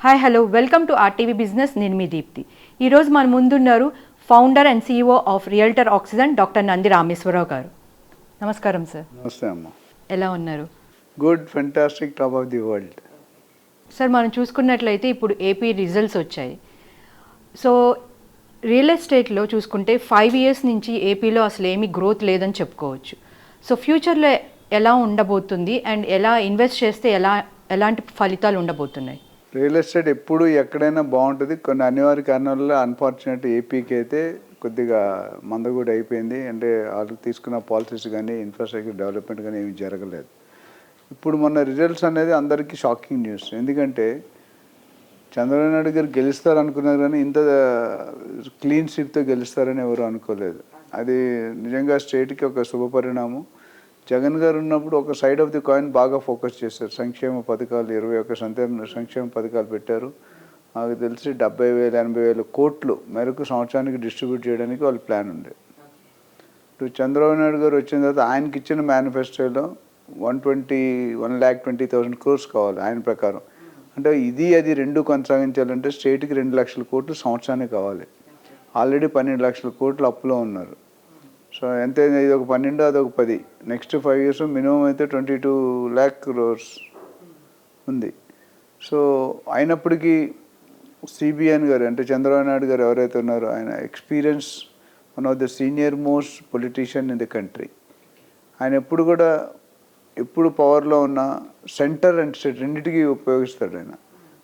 Hi hello welcome to RTV business. నేను మీ దీప్తి. ఈరోజు మన ముందున్నారు founder and CEO of realtor oxygen doctor Nandi Rameshwara Rao గారు. నమస్కారం సార్. నమస్తే అమ్మ. ఎలా ఉన్నారు? Good, fantastic, top of the world. Sir, మనం చూసుకున్నట్లయితే ఇప్పుడు ఏపీ రిజల్ట్స్ వచ్చాయి. సో రియల్ ఎస్టేట్లో చూసుకుంటే 5 years నుంచి ఏపీలో అసలు ఏమీ గ్రోత్ లేదని చెప్పుకోవచ్చు. సో ఫ్యూచర్లో ఎలా ఉండబోతుంది అండ్ ఎలా ఇన్వెస్ట్ చేస్తే ఎలాంటి ఫలితాలు ఉండబోతున్నాయి? రియల్ ఎస్టేట్ ఎప్పుడు ఎక్కడైనా బాగుంటుంది. కొన్ని అనివార్య కారణాల వల్ల అన్ఫార్చునేట్ ఏపీకి అయితే కొద్దిగా మందగూడి అయిపోయింది. అంటే వాళ్ళు తీసుకున్న పాలసీస్ కానీ ఇన్ఫ్రాస్ట్రక్చర్ డెవలప్మెంట్ కానీ ఏమి జరగలేదు. ఇప్పుడు మొన్న రిజల్ట్స్ అనేది అందరికీ షాకింగ్ న్యూస్. ఎందుకంటే చంద్రబాబు నాయుడు గారు గెలుస్తారు అనుకున్నారు కానీ ఇంత క్లీన్ స్వీప్తో గెలుస్తారని ఎవరు అనుకోలేదు. అది నిజంగా స్టేట్కి ఒక శుభపరిణామం. జగన్ గారు ఉన్నప్పుడు ఒక సైడ్ ఆఫ్ ది కాయిన్ బాగా ఫోకస్ చేశారు. సంక్షేమ పథకాలు 21 సంక్షేమ పథకాలు పెట్టారు. నాకు తెలిసి 70,000-80,000 కోట్లు మేరకు సంవత్సరానికి డిస్ట్రిబ్యూట్ చేయడానికి వాళ్ళ ప్లాన్ ఉంది. ఇప్పుడు చంద్రబాబు నాయుడు గారు వచ్చిన తర్వాత ఆయనకి ఇచ్చిన మేనిఫెస్టోలో 1,20,000 crores కావాలి ఆయన ప్రకారం. అంటే అది రెండు కొనసాగించాలంటే స్టేట్కి 2 లక్షల కోట్లు సంవత్సరానికి కావాలి. ఆల్రెడీ 12 లక్షల కోట్లు అప్పులో ఉన్నారు. సో ఎంత, ఇది ఒక 12, అదొక 10. నెక్స్ట్ 5 years మినిమం అయితే 22 lakh crores ఉంది. సో అయినప్పటికీ సిబిఎన్ గారు అంటే చంద్రబాబు నాయుడు గారు ఎవరైతే ఉన్నారో ఆయన experience, one of the senior most politician in the country. ఆయన ఎప్పుడు పవర్లో ఉన్న సెంటర్ అండ్ స్టేట్ రెండింటికి ఉపయోగిస్తాడు ఆయన.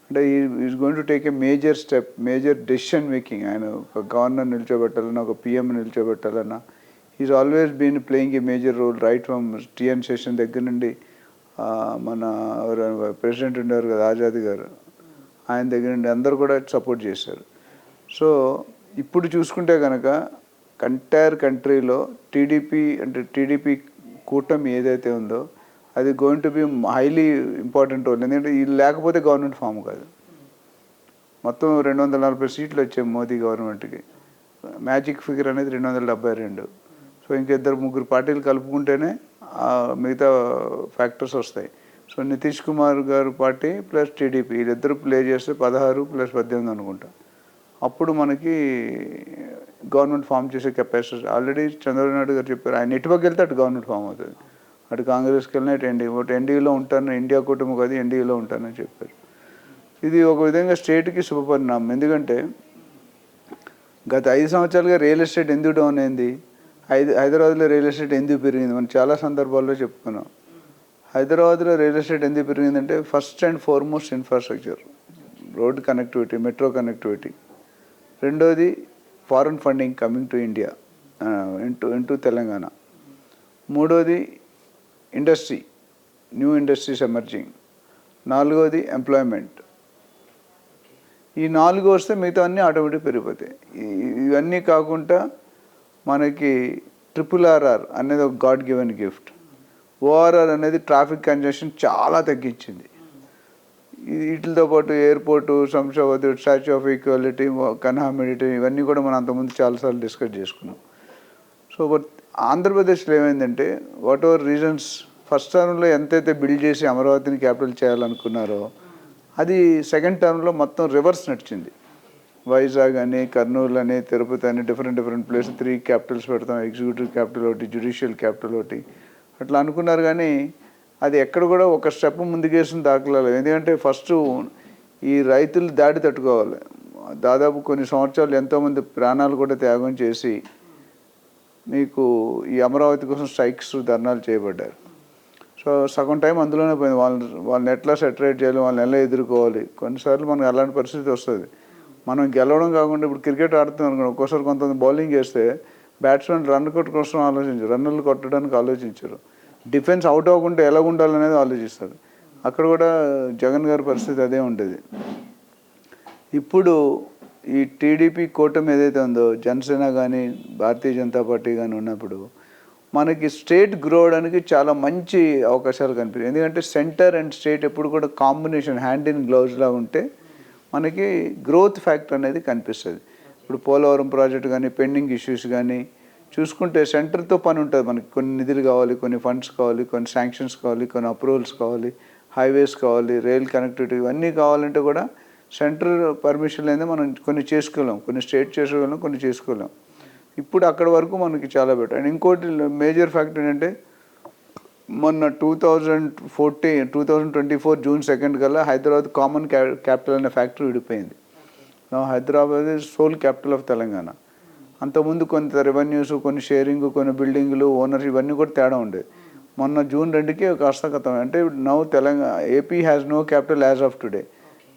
అంటే is going to take a major step, major decision making. ఆయన ఒక గవర్నర్ నిల్చోబెట్టాలన్నా, ఒక పిఎం నిల్చోబెట్టాలన్నా, is always been playing a major role right from T N Seshan దగ్గర నుండి. మన ప్రెసిడెంట్ ఉండేవారు కదా ఆజాద్ గారు, ఆయన దగ్గర నుండి అందరూ కూడా సపోర్ట్ చేశారు. సో ఇప్పుడు చూసుకుంటే కనుక ఎంటైర్ కంట్రీలో టీడీపీ కూటమి ఏదైతే ఉందో అది going to be highly important role. ఎందుకంటే ఇది లేకపోతే గవర్నమెంట్ ఫామ్ కాదు. మొత్తం 240 సీట్లు వచ్చాయి మోదీ గవర్నమెంట్కి. మ్యాజిక్ ఫిగర్ అనేది 272. సో ఇంకా 2-3 పార్టీలు కలుపుకుంటేనే మిగతా ఫ్యాక్టర్స్ వస్తాయి. సో నితీష్ కుమార్ గారు పార్టీ ప్లస్ టీడీపీ వీళ్ళిద్దరు ప్లే చేస్తే 16 + 18 అనుకుంటా. అప్పుడు మనకి గవర్నమెంట్ ఫామ్ చేసే కెపాసిటీ ఆల్రెడీ చంద్రబాబు నాయుడు గారు చెప్పారు. ఆయన ఎటుపక్క వెళ్తే అటు గవర్నమెంట్ ఫామ్ అవుతుంది. అటు కాంగ్రెస్కి వెళ్ళినా ఇటు ఎన్డీఏలో ఉంటాను, ఇండియా కూటమి కాదు ఎన్డీఏలో ఉంటానని చెప్పారు. ఇది ఒక విధంగా స్టేట్కి శుభపరిణామం. ఎందుకంటే గత 5 సంవత్సరాలుగా రియల్ ఎస్టేట్ ఎందుకు డౌన్ అయింది, హైదరాబాద్లో రియల్ ఎస్టేట్ ఎందుకు పెరిగింది, మనం చాలా సందర్భాల్లో చెప్పుకున్నాం. హైదరాబాద్లో రియల్ ఎస్టేట్ ఎందుకు పెరిగిందంటే first and foremost infrastructure, road connectivity, metro connectivity. రెండోది foreign funding coming to India into Telangana. మూడోది ఇండస్ట్రీ, న్యూ ఇండస్ట్రీస్ ఎమర్జింగ్. నాలుగోది ఎంప్లాయ్మెంట్. ఈ 4 వస్తే మిగతా అన్నీ ఆటోమేటిక్ పెరిగిపోతాయి. ఇవన్నీ కాకుండా మనకి RRR అనేది ఒక గాడ్ గివెన్ గిఫ్ట్. ORR అనేది ట్రాఫిక్ కంజెషన్ చాలా తగ్గించింది. వీటితో పాటు airport, Shamshabad, statue of equality, Kanha మెడిటరీ ఇవన్నీ కూడా మనం అంతకుముందు చాలాసార్లు డిస్కస్ చేసుకున్నాం. సో బట్ ఆంధ్రప్రదేశ్లో ఏమైందంటే వాట్ ఎవర్ రీజన్స్ ఫస్ట్ టర్మ్లో ఎంతైతే బిల్డ్ చేసి అమరావతిని క్యాపిటల్ చేయాలనుకున్నారో అది సెకండ్ టర్మ్లో మొత్తం రివర్స్ నడిచింది. వైజాగ్ అని, కర్నూలు అని, తిరుపతి అని డిఫరెంట్ ప్లేస్ 3 క్యాపిటల్స్ పెడతాం, ఎగ్జిక్యూటివ్ క్యాపిటల్ ఒకటి, జ్యుడిషియల్ క్యాపిటల్ ఒకటి అట్లా అనుకున్నారు. కానీ అది ఎక్కడ కూడా ఒక స్టెప్ ముందుకేసిన దాఖలాలు. ఎందుకంటే ఫస్ట్ ఈ రైతులు దాడి తట్టుకోవాలి. దాదాపు కొన్ని సంవత్సరాలు ఎంతోమంది ప్రాణాలు కూడా త్యాగం చేసి మీకు ఈ అమరావతి కోసం స్ట్రైక్స్, ధర్నాలు చేయబడ్డారు. సో సగం టైం అందులోనే పోయింది. వాళ్ళని ఎట్లా సెటరేట్ చేయాలి, వాళ్ళని ఎలా ఎదుర్కోవాలి. కొన్నిసార్లు మనకు అలాంటి పరిస్థితి వస్తుంది. మనం గెలవడం కాకుండా ఇప్పుడు క్రికెట్ ఆడుతున్నాం అనుకోండి, ఒక్కోసారి కొంతమంది బౌలింగ్ చేస్తే బ్యాట్స్మెన్ రన్నులు కొట్టడానికి ఆలోచించరు. డిఫెన్స్ అవుట్ అవ్వకుండా ఎలా ఉండాలనేది ఆలోచిస్తారు. అక్కడ కూడా జగన్ గారి పరిస్థితి అదే ఉంటుంది. ఇప్పుడు ఈ టీడీపీ కూటమి ఏదైతే ఉందో, జనసేన కానీ భారతీయ జనతా పార్టీ కానీ ఉన్నప్పుడు మనకి స్టేట్ గ్రో అవడానికి చాలా మంచి అవకాశాలు కనిపిస్తాయి. ఎందుకంటే సెంటర్ అండ్ స్టేట్ ఎప్పుడు కూడా కాంబినేషన్, హ్యాండ్ ఇన్ గ్లౌజ్ లాగా ఉంటే మనకి గ్రోత్ ఫ్యాక్టర్ అనేది కనిపిస్తుంది. ఇప్పుడు పోలవరం ప్రాజెక్టు కానీ, పెండింగ్ ఇష్యూస్ కానీ చూసుకుంటే సెంటర్తో పని ఉంటుంది. మనకి కొన్ని నిధులు కావాలి, కొన్ని ఫండ్స్ కావాలి, కొన్ని శాంక్షన్స్ కావాలి, కొన్ని అప్రూవల్స్ కావాలి, హైవేస్ కావాలి, రైల్ కనెక్టివిటీ ఇవన్నీ కావాలంటే కూడా సెంట్రల్ పర్మిషన్ లేదా మనం కొన్ని చేసుకోలేం, కొన్ని స్టేట్ చేసుకోలేం, కొన్ని చేసుకోలేం. ఇప్పుడు అక్కడ వరకు మనకి చాలా బెటర్. అండ్ ఇంకోటి మేజర్ ఫ్యాక్టర్ ఏంటంటే మొన్న 2024 జూన్ 2 కల్లా హైదరాబాద్ కామన్ క్యాపిటల్ అనే ఫ్యాక్టరీ విడిపోయింది. Hyderabad is sole capital of Telangana. అంతకుముందు కొంత రెవెన్యూస్, కొన్ని షేరింగ్, కొన్ని బిల్డింగ్లు, ఓనర్స్ ఇవన్నీ కూడా తేడా ఉండేది. మొన్న జూన్ 2కి కాస్త కథం. అంటే now Telangana AP has no capital as of today.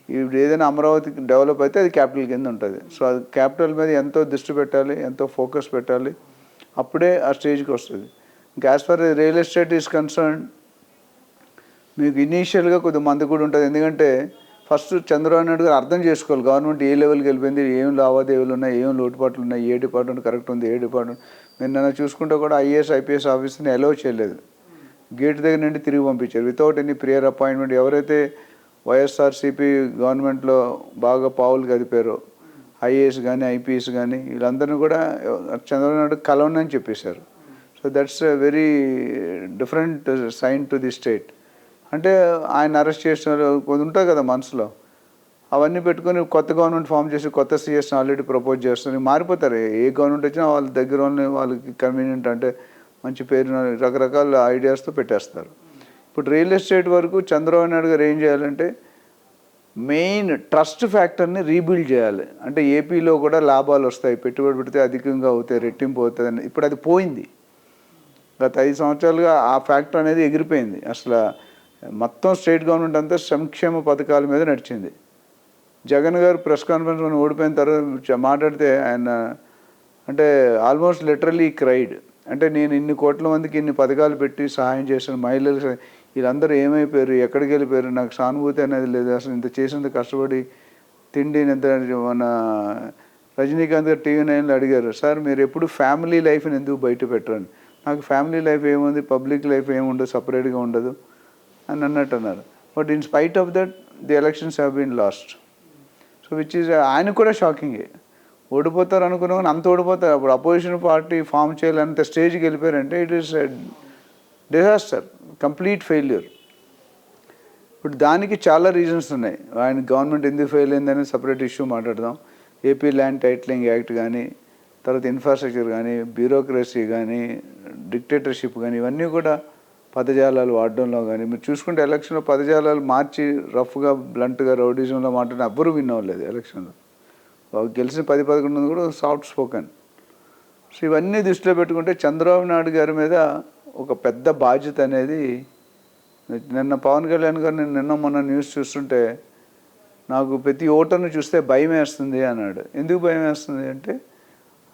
ఇప్పుడు ఏదైనా అమరావతి డెవలప్ అయితే అది క్యాపిటల్ కింద ఉంటుంది. సో అది క్యాపిటల్ మీద ఎంతో దృష్టి పెట్టాలి, ఎంతో ఫోకస్ పెట్టాలి, అప్పుడే ఆ స్టేజ్కి వస్తుంది. ఇంకా as for real estate is concern మీకు ఇనీషియల్గా కొద్దిగా మంది కూడా ఉంటుంది. ఎందుకంటే ఫస్ట్ చంద్రబాబు నాయుడు గారు అర్థం చేసుకోవాలి గవర్నమెంట్ ఏ లెవెల్కి వెళ్ళిపోయింది, ఏం లావాదేవీలు ఉన్నాయి, ఏం లోటుపాట్లు ఉన్నాయి, ఏ డిపార్ట్మెంట్ కరెక్ట్ ఉంది, ఏ డిపార్ట్మెంట్. మీరు నన్ను చూసుకుంటే కూడా ఐఏఎస్ ఐపీఎస్ ఆఫీసర్ని అలౌ చేయలేదు, గేట్ దగ్గర నుండి తిరిగి పంపించారు వితౌట్ ఎనీ ప్రియర్ అపాయింట్మెంట్. ఎవరైతే వైఎస్ఆర్సీపీ గవర్నమెంట్లో బాగా పావులు కదిపారో ఐఏఎస్ కానీ ఐపీఎస్ కానీ వీళ్ళందరినీ కూడా చంద్రబాబు నాయుడు కలవనని చెప్పేశారు. So that's a very different sign to the state. అంటే ఆయన అరెస్ట్ చేసిన కొద్ది ఉంటుంది కదా మనసులో, అవన్నీ పెట్టుకొని కొత్త గవర్నమెంట్ ఫామ్ చేసి కొత్త సీఎస్ని ఆల్రెడీ ప్రపోజ్ చేస్తున్నారు. మారిపోతారు, ఏ గవర్నమెంట్ వచ్చినా వాళ్ళ దగ్గర వాళ్ళకి కన్వీనియంట్ అంటే మంచి పేరు రకరకాల ఐడియాస్తో పెట్టేస్తారు. ఇప్పుడు రియల్ ఎస్టేట్ వరకు చంద్రబాబు నాయుడు గారు ఏం చేయాలంటే మెయిన్ ట్రస్ట్ ఫ్యాక్టర్ని రీబిల్డ్ చేయాలి. అంటే ఏపీలో కూడా లాభాలు వస్తాయి, పెట్టుబడి పెడితే అధికంగా అవుతాయి, రెట్టింపు అవుతుంది. ఇప్పుడు అది పోయింది. గత 5 సంవత్సరాలుగా ఆ ఫ్యాక్టర్ అనేది ఎగిరిపోయింది. అసలు మొత్తం స్టేట్ గవర్నమెంట్ అంతా సంక్షేమ పథకాల మీద నడిచింది. జగన్ గారు ప్రెస్ కాన్ఫరెన్స్ మనం ఓడిపోయిన తర్వాత మాట్లాడితే ఆయన అంటే ఆల్మోస్ట్ లిటరలీ క్రైడ్. అంటే నేను ఇన్ని కోట్ల మందికి ఇన్ని పథకాలు పెట్టి సహాయం చేసిన మహిళలు వీళ్ళందరూ ఏమైపోయారు, ఎక్కడికి వెళ్ళిపోయారు, నాకు సానుభూతి అనేది లేదు, అసలు ఇంత చేసినంత కష్టపడి తిండి ఇంత. మన రజనీకాంత్ గారు TV9లో అడిగారు, సార్ మీరు ఎప్పుడు ఫ్యామిలీ లైఫ్ని ఎందుకు బయట పెట్టరని. నాకు ఫ్యామిలీ లైఫ్ ఏముంది, పబ్లిక్ లైఫ్ ఏముండదు, సపరేట్గా ఉండదు అని అన్నట్టు అన్నారు. But in spite of that the elections have been lost. So which is ఆయన కూడా షాకింగే. ఓడిపోతారు అనుకున్నా కానీ అంత ఓడిపోతారు. అప్పుడు అపోజిషన్ పార్టీ ఫామ్ చేయాలంత స్టేజ్కి వెళ్ళిపోయారంటే it is disaster, complete failure. ఇప్పుడు దానికి చాలా రీజన్స్ ఉన్నాయి. ఆయన గవర్నమెంట్ ఎందుకు ఫెయిల్ అయిందని సపరేట్ ఇష్యూ మాట్లాడదాం. ఏపీ ల్యాండ్ టైటిలింగ్ యాక్ట్ కానీ, తర్వాత ఇన్ఫ్రాస్ట్రక్చర్ కానీ, బ్యూరోక్రసీ కానీ, డిక్టేటర్షిప్ కానీ, ఇవన్నీ కూడా పదజాలాలు వాడడంలో కానీ. మీరు చూసుకుంటే ఎలక్షన్లో పదజాలాలు మార్చి రఫ్గా బ్లంట్గా రౌడిజంలో మాట్లాడిన ఎవ్వరూ విన్ అవ్వలేదు ఎలక్షన్లో. గెలిచిన 10-11 కూడా సాఫ్ట్ స్పోకెన్. సో ఇవన్నీ దృష్టిలో పెట్టుకుంటే చంద్రబాబు నాయుడు గారి మీద ఒక పెద్ద బాధ్యత అనేది. నిన్న పవన్ కళ్యాణ్ గారు నిన్న మొన్న న్యూస్ చూస్తుంటే నాకు ప్రతి ఓటర్ను చూస్తే భయం వేస్తుంది అన్నాడు. ఎందుకు భయం వేస్తుంది అంటే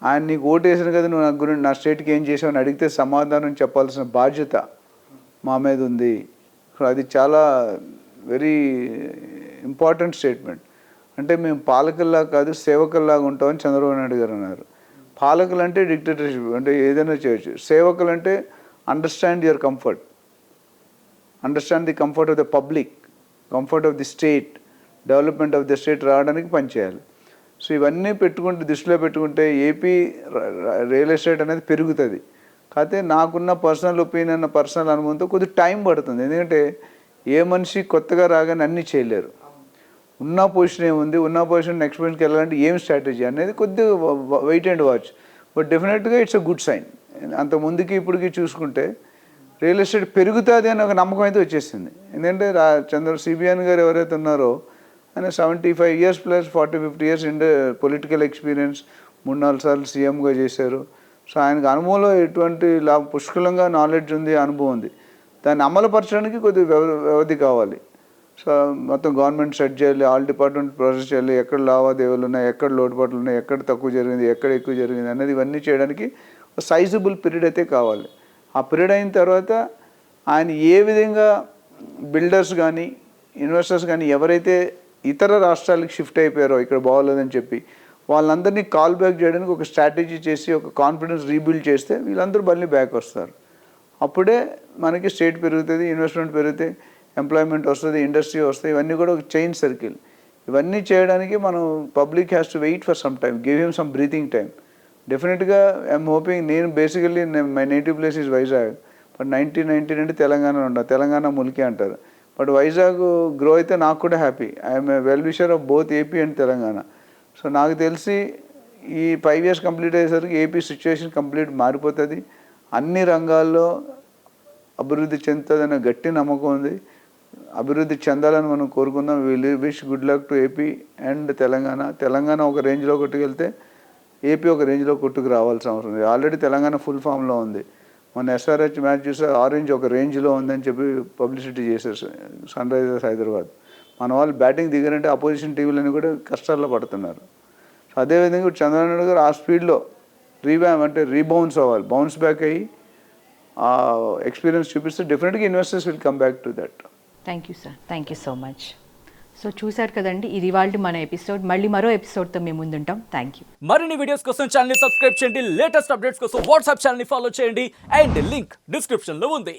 ఆయన నీకు ఓటు వేసిన కదా, నువ్వు నా గురించి నా స్టేట్కి ఏం చేసావని అడిగితే సమాధానం చెప్పాల్సిన బాధ్యత మా మీద ఉంది. అది చాలా వెరీ ఇంపార్టెంట్ స్టేట్మెంట్. అంటే మేము పాలకుల్లా కాదు సేవకుల్లాగా ఉంటామని చంద్రబాబు నాయుడు గారు అన్నారు. పాలకులు అంటే డిక్టేటర్షిప్ అంటే ఏదైనా చేయొచ్చు. సేవకులు అంటే understand your comfort, understand the comfort of the public, comfort of the state, development of the state రావడానికి పనిచేయాలి. సో ఇవన్నీ పెట్టుకుంటే దృష్టిలో పెట్టుకుంటే ఏపీ రియల్ ఎస్టేట్ అనేది పెరుగుతుంది. కాకపోతే నాకున్న పర్సనల్ ఒపీనియన్, పర్సనల్ అనుభవంతో కొద్దిగా టైం పడుతుంది. ఎందుకంటే ఏ మనిషి కొత్తగా రాగానే అన్నీ చేయలేరు. ఉన్న పొజిషన్ ఏముంది, ఉన్న పొజిషన్ నెక్స్ట్ పొజిషన్కి వెళ్ళాలంటే ఏం స్ట్రాటజీ అనేది కొద్దిగా వెయిట్ అండ్ వాచ్. బట్ డెఫినెట్గా ఇట్స్ అ గుడ్ సైన్. అంత ముందుకి ఇప్పటికి చూసుకుంటే రియల్ ఎస్టేట్ పెరుగుతుంది అని ఒక నమ్మకం అయితే వచ్చేసింది. ఎందుకంటే సిబిఎన్ గారు ఎవరైతే ఉన్నారో ఆయన 75 years plus 40-50 years political experience, 3-4 సార్లు సీఎంగా చేశారు. సో ఆయనకు అనుభవంలో ఎటువంటి పుష్కలంగా నాలెడ్జ్ ఉంది, అనుభవం ఉంది. దాన్ని అమలుపరచడానికి కొద్దిగా వ్యవధి కావాలి. సో మొత్తం గవర్నమెంట్ సెట్ చేయాలి, ఆల్ డిపార్ట్మెంట్ ప్రాసెస్ చేయాలి, ఎక్కడ లావాదేవీలు ఉన్నాయి, ఎక్కడ లోటుపాట్లు ఉన్నాయి, ఎక్కడ తక్కువ జరిగింది, ఎక్కడ ఎక్కువ జరిగింది అనేది ఇవన్నీ చేయడానికి సైజబుల్ పీరియడ్ అయితే కావాలి. ఆ పీరియడ్ అయిన తర్వాత ఆయన ఏ విధంగా బిల్డర్స్ కానీ ఇన్వెస్టర్స్ కానీ ఎవరైతే ఇతర రాష్ట్రాలకు షిఫ్ట్ అయిపోయారో ఇక్కడ బాగోలేదని చెప్పి వాళ్ళందరినీ కాల్ బ్యాక్ చేయడానికి ఒక స్ట్రాటజీ చేసి ఒక కాన్ఫిడెన్స్ రీబిల్డ్ చేస్తే వీళ్ళందరూ మళ్ళీ బ్యాక్ వస్తారు. అప్పుడే మనకి స్టేట్ పెరుగుతుంది, ఇన్వెస్ట్మెంట్ పెరిగితే ఎంప్లాయ్మెంట్ వస్తుంది, ఇండస్ట్రీ వస్తుంది. ఇవన్నీ కూడా ఒక చైన్ సర్కిల్. ఇవన్నీ చేయడానికి మనం public has to wait for some time, give him some breathing time. డెఫినెట్గా ఐఎమ్ హోపింగ్. నేను basically my native place is Vizag, but 1919 అంటే తెలంగాణ ఉండదు, తెలంగాణ ములికి అంటారు. బట్ వైజాగ్ గ్రో అయితే నాకు కూడా happy. I'm a well wisher of both AP and Telangana. So నాకు తెలిసి ఈ 5 years కంప్లీట్ అయ్యేసరికి ఏపీ సిచ్యువేషన్ కంప్లీట్ మారిపోతుంది. అన్ని రంగాల్లో అభివృద్ధి చెందుతుందనే గట్టి నమ్మకం ఉంది. అభివృద్ధి చెందాలని మనం కోరుకుందాం. Wish good luck to AP and Telangana. Telangana ఒక రేంజ్లో కొట్టుకెళ్తే ఏపీ ఒక రేంజ్లో కొట్టుకు రావాల్సిన అవసరం ఉంది. ఆల్రెడీ తెలంగాణ ఫుల్ ఫామ్లో ఉంది. మన ఎస్ఆర్హెచ్ మ్యాచ్ చూస్తే ఆరెంజ్ ఒక రేంజ్లో ఉందని చెప్పి పబ్లిసిటీ చేశారు సన్ రైజర్స్ హైదరాబాద్. మన వాళ్ళు బ్యాటింగ్ దిగారంటే అపోజిషన్ టీంలని కూడా కష్టాల్లో పడుతున్నారు. సో అదేవిధంగా ఇప్పుడు చంద్రబాబు నాయుడు గారు ఆ స్పీడ్లో రీబౌన్స్ అవ్వాలి, బౌన్స్ బ్యాక్ అయ్యి ఆ ఎక్స్పీరియన్స్ చూపిస్తే డెఫినెట్గా investors will come back to that. Thank you sir, thank you so much. So చూశారు కదండి, ఇది ఇవాళ మన ఎపిసోడ్. మళ్ళీ మరో ఎపిసోడ్తో మేము ముందుంటాం. Thank you. మరిన్ని వీడియోస్ కోసం ఛానల్ సబ్స్క్రైబ్ చేయండి, లేటెస్ట్ అప్డేట్స్ కోసం వాట్సాప్ ఛానల్ ఫాలో చేయండి అండ్ లింక్ డిస్క్రిప్షన్ లో ఉంది.